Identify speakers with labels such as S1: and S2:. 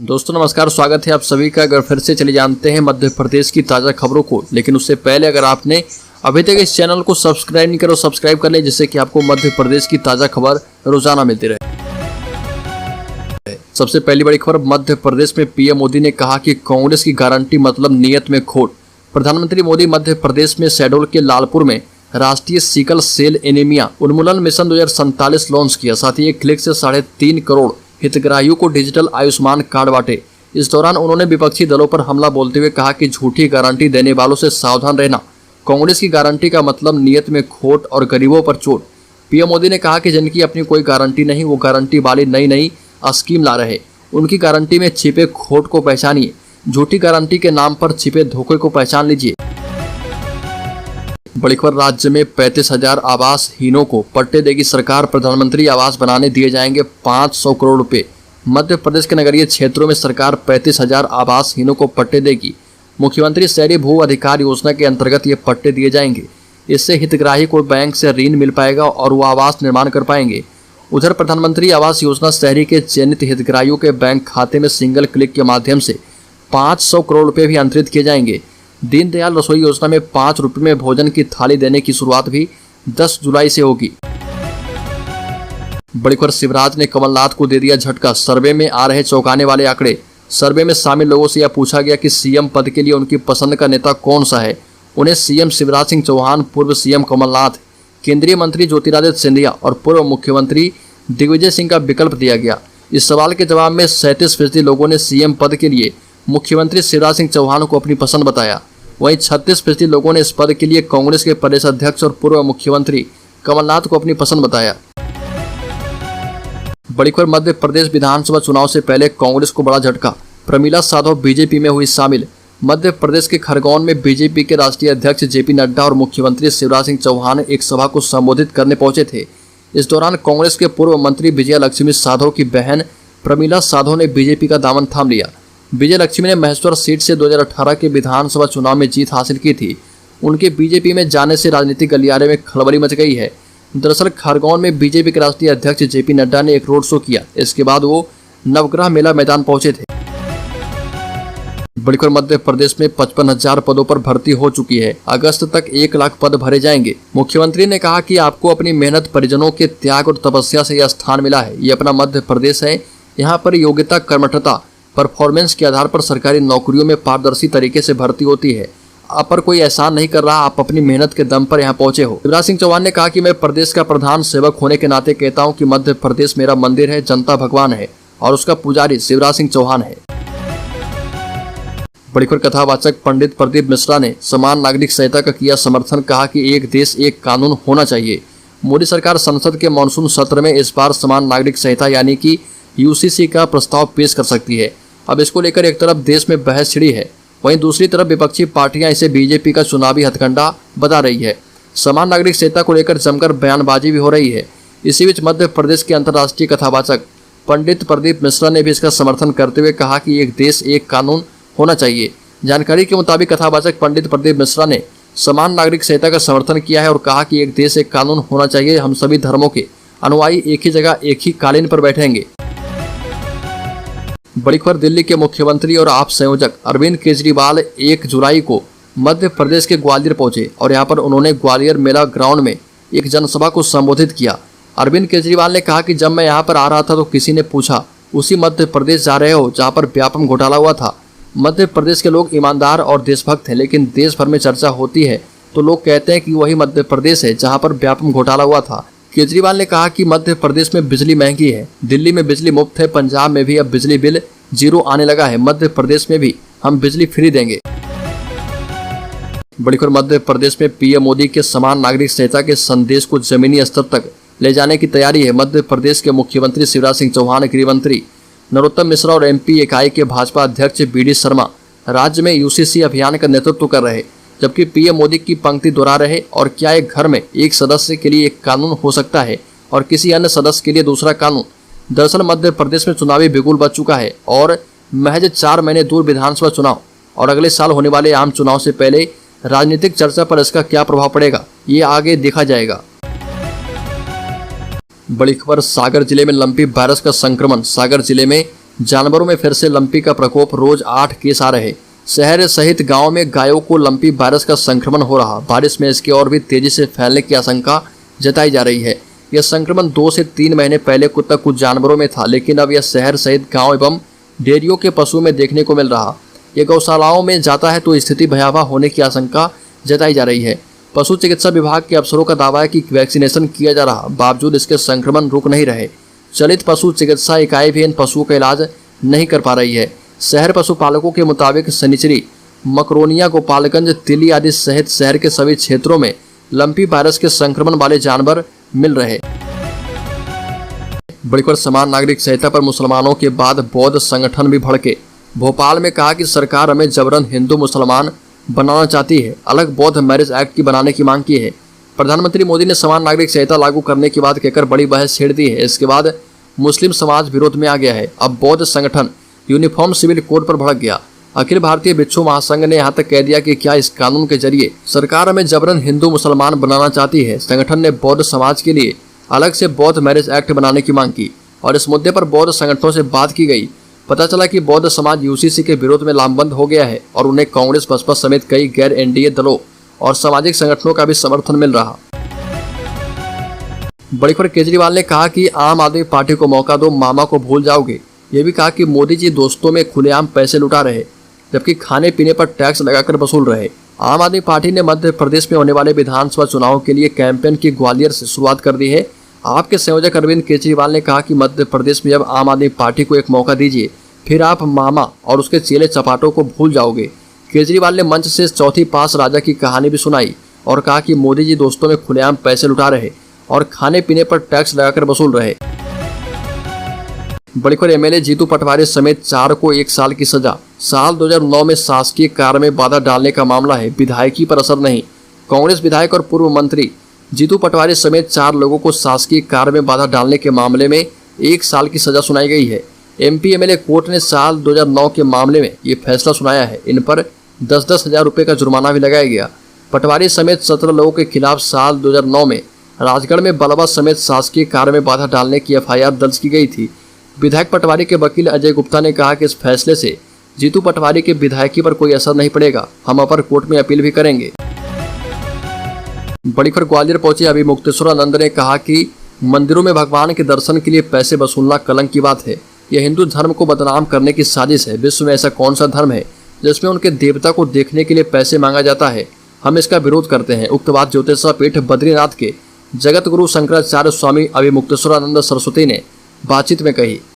S1: दोस्तों नमस्कार, स्वागत है आप सभी का। अगर फिर से चले जानते हैं मध्य प्रदेश की ताज़ा खबरों को, लेकिन उससे पहले अगर आपने अभी तक इस चैनल को सब्सक्राइब नहीं करो, सब्सक्राइब कर लें, जिससे कि आपको मध्य प्रदेश की ताज़ा खबर रोजाना मिलती रहे। सबसे पहली बड़ी खबर, मध्य प्रदेश में पीएम मोदी ने कहा कि कांग्रेस की गारंटी मतलब नीयत में खोट। प्रधानमंत्री मोदी मध्य प्रदेश में शहडोल के लालपुर में राष्ट्रीय सिकल सेल एनीमिया उन्मूलन मिशन 2047 लॉन्च किया। साथ ही एक क्लिक से 3.5 करोड़ हितग्राहियों को डिजिटल आयुष्मान कार्ड बांटे। इस दौरान उन्होंने विपक्षी दलों पर हमला बोलते हुए कहा कि झूठी गारंटी देने वालों से सावधान रहना। कांग्रेस की गारंटी का मतलब नीयत में खोट और गरीबों पर चोट। पीएम मोदी ने कहा कि जिनकी अपनी कोई गारंटी नहीं, वो गारंटी वाली नई स्कीम ला रहे। उनकी गारंटी में छिपे खोट को पहचानिए, झूठी गारंटी के नाम पर छिपे धोखे को पहचान लीजिए। बड़ी खबर, राज्य में 35,000 आवासहीनों को पट्टे देगी सरकार। प्रधानमंत्री आवास बनाने दिए जाएंगे 500 करोड़ रुपए। मध्य प्रदेश के नगरीय क्षेत्रों में सरकार 35,000 आवासहीनों को पट्टे देगी। मुख्यमंत्री शहरी भू अधिकार योजना के अंतर्गत ये पट्टे दिए जाएंगे। इससे हितग्राही को बैंक से ऋण मिल पाएगा और वो आवास निर्माण कर पाएंगे। उधर प्रधानमंत्री आवास योजना शहरी के चयनित हितग्राहियों के बैंक खाते में सिंगल क्लिक के माध्यम से 500 करोड़ रुपए भी अंतरित किए जाएंगे। दीनदयाल रसोई योजना में 5 रुपए में भोजन की थाली देने की शुरुआत भी 10 जुलाई से होगी। बड़ी खबर, शिवराज ने कमलनाथ को दे दिया झटका। सर्वे में आ रहे चौंकाने वाले आंकड़े। सर्वे में शामिल लोगों से यह पूछा गया कि सीएम पद के लिए उनकी पसंद का नेता कौन सा है। उन्हें सीएम शिवराज सिंह चौहान, पूर्व सीएम कमलनाथ, केंद्रीय मंत्री ज्योतिरादित्य सिंधिया और पूर्व मुख्यमंत्री दिग्विजय सिंह का विकल्प दिया गया। इस सवाल के जवाब में 37% लोगों ने सीएम पद के लिए मुख्यमंत्री शिवराज सिंह चौहान को अपनी पसंद बताया। वहीं 36% लोगों ने इस पद के लिए कांग्रेस के प्रदेश अध्यक्ष और पूर्व मुख्यमंत्री कमलनाथ को अपनी पसंद बताया। बड़ी खबर, मध्य प्रदेश विधानसभा चुनाव से पहले कांग्रेस को बड़ा झटका। प्रमिला साधव बीजेपी में हुई शामिल। मध्य प्रदेश के खरगोन में बीजेपी के राष्ट्रीय अध्यक्ष जेपी नड्डा और मुख्यमंत्री शिवराज सिंह चौहान एक सभा को संबोधित करने पहुंचे थे। इस दौरान कांग्रेस के पूर्व मंत्री विजय लक्ष्मी साधव की बहन प्रमिला साधव ने बीजेपी का दामन थाम लिया। विजय लक्ष्मी ने महेश्वर सीट से 2018 के विधानसभा चुनाव में जीत हासिल की थी। उनके बीजेपी में जाने से राजनीतिक गलियारे में खलबली मच गई है। दरअसल खरगोन में बीजेपी के राष्ट्रीय अध्यक्ष जेपी नड्डा ने एक रोड शो किया। इसके बाद वो नवग्रह मेला मैदान पहुंचे थे। बड़ी खबर, मध्य प्रदेश में 55,000 पदों पर भर्ती हो चुकी है। अगस्त तक 1 लाख पद भरे जाएंगे। मुख्यमंत्री ने कहा कि आपको अपनी मेहनत, परिजनों के त्याग और तपस्या से यह स्थान मिला है। ये अपना मध्य प्रदेश है। यहाँ पर योग्यता, कर्मठता, परफॉर्मेंस के आधार पर सरकारी नौकरियों में पारदर्शी तरीके से भर्ती होती है। आप पर कोई एहसान नहीं कर रहा, आप अपनी मेहनत के दम पर यहाँ पहुंचे हो। शिवराज सिंह चौहान ने कहा कि मैं प्रदेश का प्रधान सेवक होने के नाते कहता हूँ कि मध्य प्रदेश मेरा मंदिर है, जनता भगवान है और उसका पुजारी शिवराज सिंह चौहान है। बड़ी खबर, कथावाचक पंडित प्रदीप मिश्रा ने समान नागरिक संहिता का किया समर्थन। कहा कि एक देश एक कानून होना चाहिए। मोदी सरकार संसद के मानसून सत्र में इस बार समान नागरिक संहिता यानी कि यूसीसी का प्रस्ताव पेश कर सकती है। अब इसको लेकर एक तरफ देश में बहस छिड़ी है, वहीं दूसरी तरफ विपक्षी पार्टियां इसे बीजेपी का चुनावी हथकंडा बता रही है। समान नागरिक संहिता को लेकर जमकर बयानबाजी भी हो रही है। इसी बीच मध्य प्रदेश के अंतर्राष्ट्रीय कथावाचक पंडित प्रदीप मिश्रा ने भी इसका समर्थन करते हुए कहा कि एक देश एक कानून होना चाहिए। जानकारी के मुताबिक कथावाचक पंडित प्रदीप मिश्रा ने समान नागरिक संहिता का समर्थन किया है और कहा कि एक देश एक कानून होना चाहिए। हम सभी धर्मों के अनुयायी एक ही जगह एक ही कालीन पर बैठेंगे। बड़ी खबर, दिल्ली के मुख्यमंत्री और आप संयोजक अरविंद केजरीवाल 1 जुलाई को मध्य प्रदेश के ग्वालियर पहुंचे और यहां पर उन्होंने ग्वालियर मेला ग्राउंड में एक जनसभा को संबोधित किया। अरविंद केजरीवाल ने कहा कि जब मैं यहां पर आ रहा था तो किसी ने पूछा, उसी मध्य प्रदेश जा रहे हो जहां पर व्यापम घोटाला हुआ था। मध्य प्रदेश के लोग ईमानदार और देशभक्त हैं, लेकिन देश भर में चर्चा होती है तो लोग कहते हैं कि वही मध्य प्रदेश है जहाँ पर व्यापम घोटाला हुआ था। केजरीवाल ने कहा कि मध्य प्रदेश में बिजली महंगी है, दिल्ली में बिजली मुफ्त है, पंजाब में भी अब बिजली बिल 0 आने लगा है, मध्य प्रदेश में भी हम बिजली फ्री देंगे। बड़ी खबर, मध्य प्रदेश में पीएम मोदी के समान नागरिक संहिता के संदेश को जमीनी स्तर तक ले जाने की तैयारी है। मध्य प्रदेश के मुख्यमंत्री शिवराज सिंह चौहान, गृह मंत्री नरोत्तम मिश्रा और एमपी इकाई के भाजपा अध्यक्ष बीडी शर्मा राज्य में यूसीसी अभियान का नेतृत्व कर रहे, जबकि पीएम मोदी की पंक्ति दोहरा रहे। और क्या एक घर में एक सदस्य के लिए एक कानून हो सकता है और किसी अन्य सदस्य के लिए दूसरा कानून। दरअसल मध्य प्रदेश में चुनावी बिगुल बच चुका है और महज 4 महीने दूर विधानसभा चुनाव और अगले साल होने वाले आम चुनाव से पहले राजनीतिक चर्चा पर इसका क्या प्रभाव पड़ेगा, ये आगे देखा जाएगा। बड़ी खबर, सागर जिले में लंपी वायरस का संक्रमण। सागर जिले में जानवरों में फिर से लंपी का प्रकोप, रोज 8 केस आ रहे। शहर सहित गांव में गायों को लंपी वायरस का संक्रमण हो रहा। बारिश में इसके और भी तेजी से फैलने की आशंका जताई जा रही है। यह संक्रमण 2 से 3 महीने पहले तक कुछ जानवरों में था, लेकिन अब यह शहर सहित गांव एवं डेयरियों के पशुओं में देखने को मिल रहा। यह गौशालाओं में जाता है तो स्थिति भयावह होने की आशंका जताई जा रही है। पशु चिकित्सा विभाग के अफसरों का दावा है कि वैक्सीनेशन किया जा रहा, बावजूद इसके संक्रमण रुक नहीं रहे। चलित पशु चिकित्सा इकाई भी इन पशुओं का इलाज नहीं कर पा रही है। शहर पशुपालकों के मुताबिक सनिचरी, मकरोनिया, गोपालगंज, तिली आदि सहित शहर के सभी क्षेत्रों में लंपी वायरस के संक्रमण वाले जानवर मिल रहे। बड़ी खबर समान नागरिक संहिता पर मुसलमानों के बाद बौद्ध संगठन भी भड़के। भोपाल में कहा कि सरकार हमें जबरन हिंदू मुसलमान बनाना चाहती है, अलग बौद्ध मैरिज एक्ट की बनाने की मांग की है। प्रधानमंत्री मोदी ने समान नागरिक संहिता लागू करने की बात कहकर बड़ी बहस छेड़ दी है। इसके बाद मुस्लिम समाज विरोध में आ गया है। अब बौद्ध संगठन यूनिफॉर्म सिविल कोड पर भड़क गया। अखिल भारतीय भिक्षु महासंघ ने यहाँ तक कह दिया कि क्या इस कानून के जरिए सरकार हमें जबरन हिंदू मुसलमान बनाना चाहती है। संगठन ने बौद्ध समाज के लिए अलग से बौद्ध मैरिज एक्ट बनाने की मांग की और इस मुद्दे पर बौद्ध संगठनों से बात की गई। पता चला कि बौद्ध समाज यूसीसी के विरोध में लामबंद हो गया है और उन्हें कांग्रेस, बसपा समेत कई गैर एनडीए दलों और सामाजिक संगठनों का भी समर्थन मिल रहा। बड़ी खबर, केजरीवाल ने कहा कि आम आदमी पार्टी को मौका दो, मामा को भूल जाओगे। ये भी कहा कि मोदी जी दोस्तों में खुलेआम पैसे लुटा रहे, जबकि खाने पीने पर टैक्स लगाकर वसूल रहे। आम आदमी पार्टी ने मध्य प्रदेश में होने वाले विधानसभा चुनाव के लिए कैंपेन की ग्वालियर से शुरुआत कर दी है। आपके संयोजक अरविंद केजरीवाल ने कहा कि मध्य प्रदेश में जब आम आदमी पार्टी को एक मौका दीजिए, फिर आप मामा और उसके चेले चपाटों को भूल जाओगे। केजरीवाल ने मंच से चौथी पास राजा की कहानी भी सुनाई और कहा कि मोदी जी दोस्तों में खुलेआम पैसे लुटा रहे और खाने पीने पर टैक्स लगाकर वसूल रहे। बड़ी खबर, एमएलए जीतू पटवारी समेत 4 को 1 साल की सजा। साल 2009 में शासकीय कार्य में बाधा डालने का मामला है, विधायकी पर असर नहीं। कांग्रेस विधायक और पूर्व मंत्री जीतू पटवारी समेत 4 लोगों को शासकीय कार्य में बाधा डालने के मामले में 1 साल की सजा सुनाई गई है। एमपी एमएलए कोर्ट ने साल 2009 के मामले में ये फैसला सुनाया है। इन पर 10-10 हजार रुपये का जुर्माना भी लगाया गया। पटवारी समेत 17 लोगों के खिलाफ साल 2009 में राजगढ़ में बलवा समेत शासकीय कार्य में बाधा डालने की एफआईआर दर्ज की गई थी। विधायक पटवारी के वकील अजय गुप्ता ने कहा कि इस फैसले से जीतू पटवारी के विधायकी पर कोई असर नहीं पड़ेगा, हम अपर कोर्ट में अपील भी करेंगे। बड़ी खबर, ग्वालियर पहुंचे अभिमुक्तेश्वरानंद ने कहा कि मंदिरों में भगवान के दर्शन के लिए पैसे वसूलना कलंक की बात है। यह हिंदू धर्म को बदनाम करने की साजिश है। विश्व में ऐसा कौन सा धर्म है जिसमें उनके देवता को देखने के लिए पैसे मांगा जाता है? हम इसका विरोध करते हैं। उक्त बात ज्योतिषा पीठ बद्रीनाथ के जगत गुरु शंकराचार्य स्वामी अभिमुक्तेश्वरानंद सरस्वती ने बातचीत में कही।